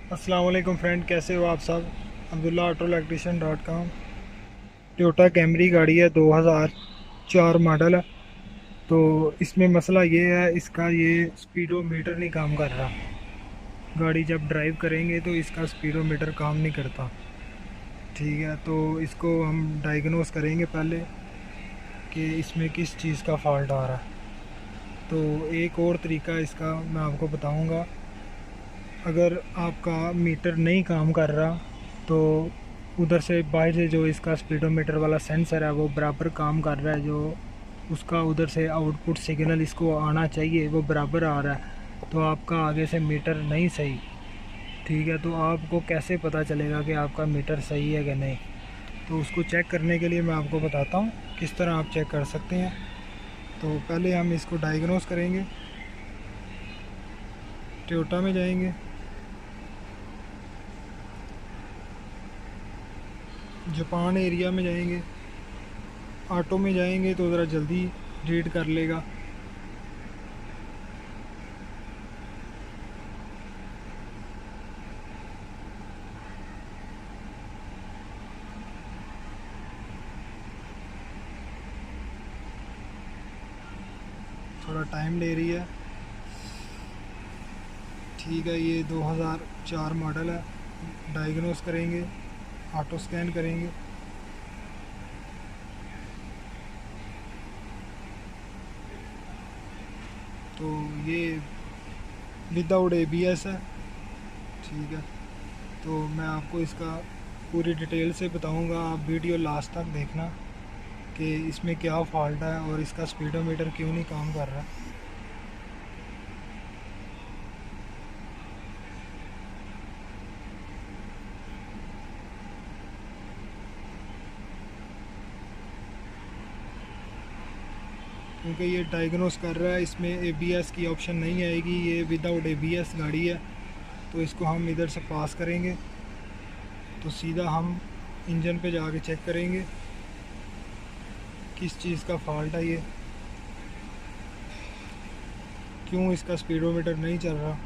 अस्सलाम वालेकुम फ्रेंड, कैसे हो आप सब। Abdullah auto electrician .com। Toyota Camry गाड़ी है, 2004 मॉडल है। तो इसमें मसला ये है, इसका ये स्पीडोमीटर नहीं काम कर रहा। गाड़ी जब ड्राइव करेंगे तो इसका स्पीडोमीटर काम नहीं करता। ठीक है, तो इसको हम डायग्नोस करेंगे पहले कि इसमें किस चीज़ का फॉल्ट आ रहा है। तो एक और तरीका इसका मैं आपको बताऊंगा। अगर आपका मीटर नहीं काम कर रहा तो उधर से बाहर से जो इसका स्पीडोमीटर वाला सेंसर है वो बराबर काम कर रहा है, जो उसका उधर से आउटपुट सिग्नल इसको आना चाहिए वो बराबर आ रहा है, तो आपका आगे से मीटर नहीं सही। ठीक है, तो आपको कैसे पता चलेगा कि आपका मीटर सही है कि नहीं। तो उसको चेक करने के लिए मैं आपको बताता हूँ किस तरह आप चेक कर सकते हैं। तो पहले हम इसको डायग्नोस करेंगे। टोयोटा में जाएंगे, जापान एरिया में जाएंगे, ऑटो में जाएंगे तो ज़रा जल्दी रीड कर लेगा। थोड़ा टाइम ले रही है। ठीक है, ये 2004 मॉडल है। डायग्नोस करेंगे, ऑटो स्कैन करेंगे। तो ये विदाउट ABS है। ठीक है, तो मैं आपको इसका पूरी डिटेल से बताऊंगा, आप वीडियो लास्ट तक देखना कि इसमें क्या फॉल्ट है और इसका स्पीडोमीटर क्यों नहीं काम कर रहा। क्योंकि ये डायग्नोस कर रहा है, इसमें ABS की ऑप्शन नहीं आएगी, ये विदाउट ABS गाड़ी है। तो इसको हम इधर से पास करेंगे तो सीधा हम इंजन पे जाके चेक करेंगे किस चीज़ का फॉल्ट है, ये क्यों इसका स्पीडोमीटर नहीं चल रहा।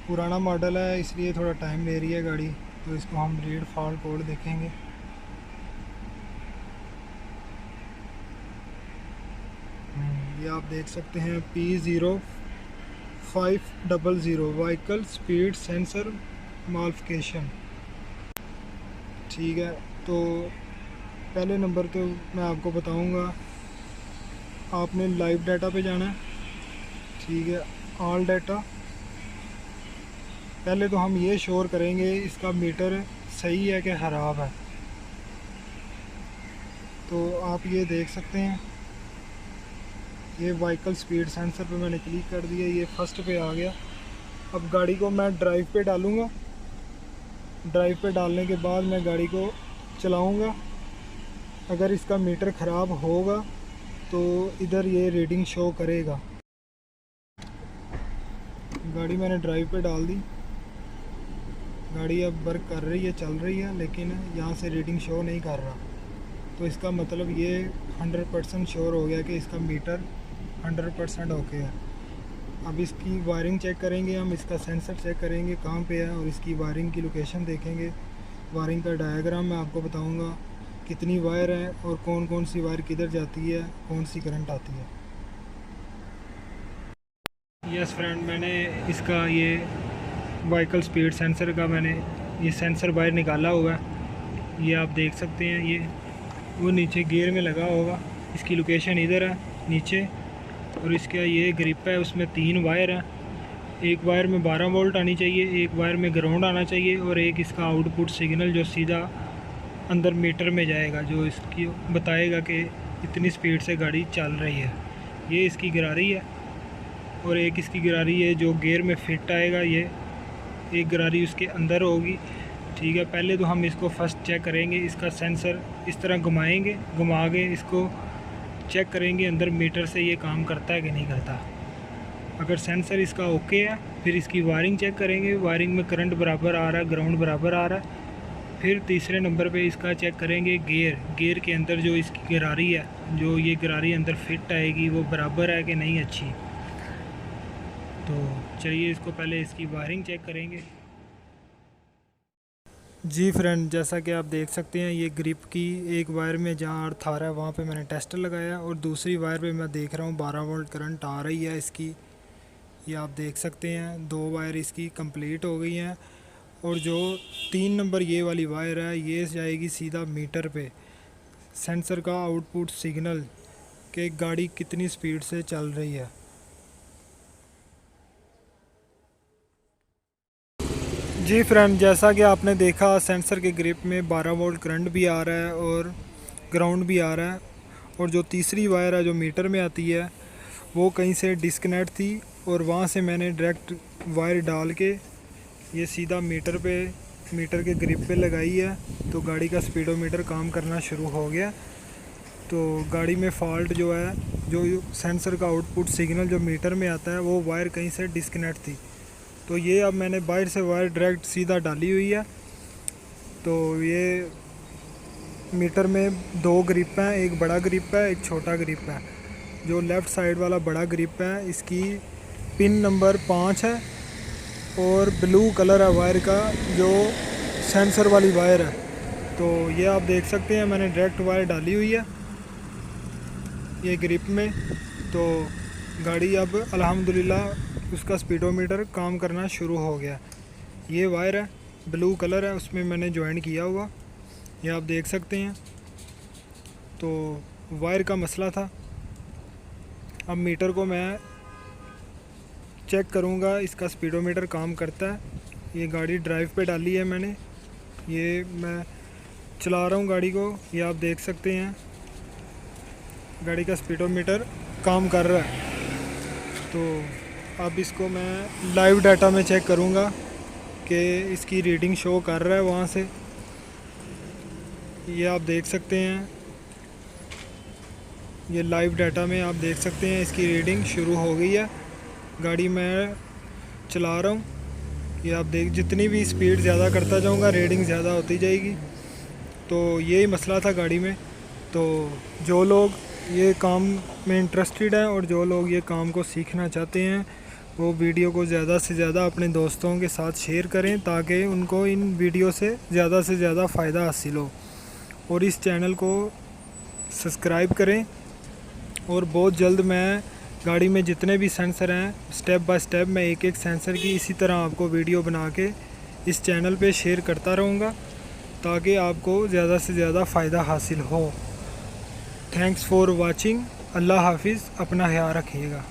पुराना मॉडल है इसलिए थोड़ा टाइम ले रही है गाड़ी। तो इसको हम रीड फॉल्ट कोड देखेंगे। ये आप देख सकते हैं P0500 vehicle speed sensor modification. ठीक है, तो पहले नंबर तो मैं आपको बताऊंगा, आपने लाइव डाटा पे जाना है। ठीक है, ऑल डाटा। पहले तो हम ये श्योर करेंगे इसका मीटर सही है कि ख़राब है। तो आप ये देख सकते हैं, ये व्हीकल स्पीड सेंसर पे मैंने क्लिक कर दिया, ये फर्स्ट पे आ गया। अब गाड़ी को मैं ड्राइव पे डालूँगा। ड्राइव पे डालने के बाद मैं गाड़ी को चलाऊँगा। अगर इसका मीटर ख़राब होगा तो इधर ये रीडिंग शो करेगा। गाड़ी मैंने ड्राइव पे डाल दी, गाड़ी अब वर्क कर रही है, चल रही है, लेकिन यहाँ से रीडिंग शो नहीं कर रहा। तो इसका मतलब ये 100% श्योर हो गया कि इसका मीटर 100% ओके है। अब इसकी वायरिंग चेक करेंगे हम, इसका सेंसर चेक करेंगे कहाँ पे है और इसकी वायरिंग की लोकेशन देखेंगे। वायरिंग का डायग्राम मैं आपको बताऊंगा, कितनी वायर है और कौन कौन सी वायर किधर जाती है, कौन सी करंट आती है। यस फ्रेंड, मैंने इसका ये व्हीकल स्पीड सेंसर का मैंने ये सेंसर वायर निकाला हुआ है। ये आप देख सकते हैं, ये वो नीचे गियर में लगा होगा। इसकी लोकेशन इधर है नीचे, और इसका ये ग्रिप है, उसमें 3 वायर हैं। एक वायर में 12 वोल्ट आनी चाहिए, एक वायर में ग्राउंड आना चाहिए, और एक इसका आउटपुट सिग्नल जो सीधा अंदर मीटर में जाएगा, जो इसकी बताएगा कि इतनी स्पीड से गाड़ी चल रही है। ये इसकी गरारी है, और एक इसकी गरारी है जो गियर में फिट आएगा, ये एक गरारी उसके अंदर होगी। ठीक है, पहले तो हम इसको फर्स्ट चेक करेंगे। इसका सेंसर इस तरह घुमाएंगे, घुमा के इसको चेक करेंगे अंदर मीटर से ये काम करता है कि नहीं करता। अगर सेंसर इसका ओके है फिर इसकी वायरिंग चेक करेंगे, वायरिंग में करंट बराबर आ रहा है, ग्राउंड बराबर आ रहा है। फिर तीसरे नंबर पे इसका चेक करेंगे गियर के अंदर जो इसकी गरारी है, जो ये गरारी अंदर फिट आएगी वो बराबर है कि नहीं अच्छी। तो चलिए इसको पहले इसकी वायरिंग चेक करेंगे। जी फ्रेंड, जैसा कि आप देख सकते हैं ये ग्रिप की एक वायर में जहाँ अर्थ आ रहा है वहाँ पे मैंने टेस्टर लगाया, और दूसरी वायर पे मैं देख रहा हूँ 12 वोल्ट करंट आ रही है इसकी। ये आप देख सकते हैं 2 वायर इसकी कंप्लीट हो गई हैं। और जो 3 नंबर ये वाली वायर है ये जाएगी सीधा मीटर पे, सेंसर का आउटपुट सिग्नल कि गाड़ी कितनी स्पीड से चल रही है। जी फ्रेंड, जैसा कि आपने देखा सेंसर के ग्रिप में 12 वोल्ट करंट भी आ रहा है और ग्राउंड भी आ रहा है। और जो तीसरी वायर है जो मीटर में आती है वो कहीं से डिस्कनेक्ट थी, और वहाँ से मैंने डायरेक्ट वायर डाल के ये सीधा मीटर के ग्रिप पे लगाई है। तो गाड़ी का स्पीडोमीटर काम करना शुरू हो गया। तो गाड़ी में फ़ॉल्ट जो है, जो सेंसर का आउटपुट सिग्नल जो मीटर में आता है वो वायर कहीं से डिस्कनेक्ट थी। तो ये अब मैंने बाहर से वायर डायरेक्ट सीधा डाली हुई है। तो ये मीटर में 2 ग्रिप हैं, एक बड़ा ग्रिप है एक छोटा ग्रिप है। जो लेफ़्ट साइड वाला बड़ा ग्रिप है इसकी पिन नंबर 5 है, और ब्लू कलर है वायर का जो सेंसर वाली वायर है। तो ये आप देख सकते हैं मैंने डायरेक्ट वायर डाली हुई है ये ग्रिप में। तो गाड़ी अब अल्हम्दुलिल्लाह उसका स्पीडोमीटर काम करना शुरू हो गया। ये वायर है ब्लू कलर है, उसमें मैंने ज्वाइन किया हुआ, ये आप देख सकते हैं। तो वायर का मसला था। अब मीटर को मैं चेक करूँगा, इसका स्पीडोमीटर काम करता है। ये गाड़ी ड्राइव पे डाली है मैंने, ये मैं चला रहा हूँ गाड़ी को, ये आप देख सकते हैं गाड़ी का स्पीडोमीटर काम कर रहा है। तो अब इसको मैं लाइव डाटा में चेक करूँगा कि इसकी रीडिंग शो कर रहा है वहाँ से। ये आप देख सकते हैं, ये लाइव डाटा में आप देख सकते हैं इसकी रीडिंग शुरू हो गई है। गाड़ी मैं चला रहा हूँ, ये आप देख, जितनी भी स्पीड ज़्यादा करता जाऊँगा रीडिंग ज़्यादा होती जाएगी। तो यही मसला था गाड़ी में। तो जो लोग ये काम में इंटरेस्टेड हैं और जो लोग ये काम को सीखना चाहते हैं वो वीडियो को ज़्यादा से ज़्यादा अपने दोस्तों के साथ शेयर करें ताकि उनको इन वीडियो से ज़्यादा फ़ायदा हासिल हो। और इस चैनल को सब्सक्राइब करें। और बहुत जल्द मैं गाड़ी में जितने भी सेंसर हैं स्टेप बाय स्टेप मैं एक सेंसर की इसी तरह आपको वीडियो बना के इस चैनल पे शेयर करता रहूँगा ताकि आपको ज़्यादा से ज़्यादा फ़ायदा हासिल हो। Thanks for watching. अल्लाह हाफिज़, अपना ख्याल रखिएगा।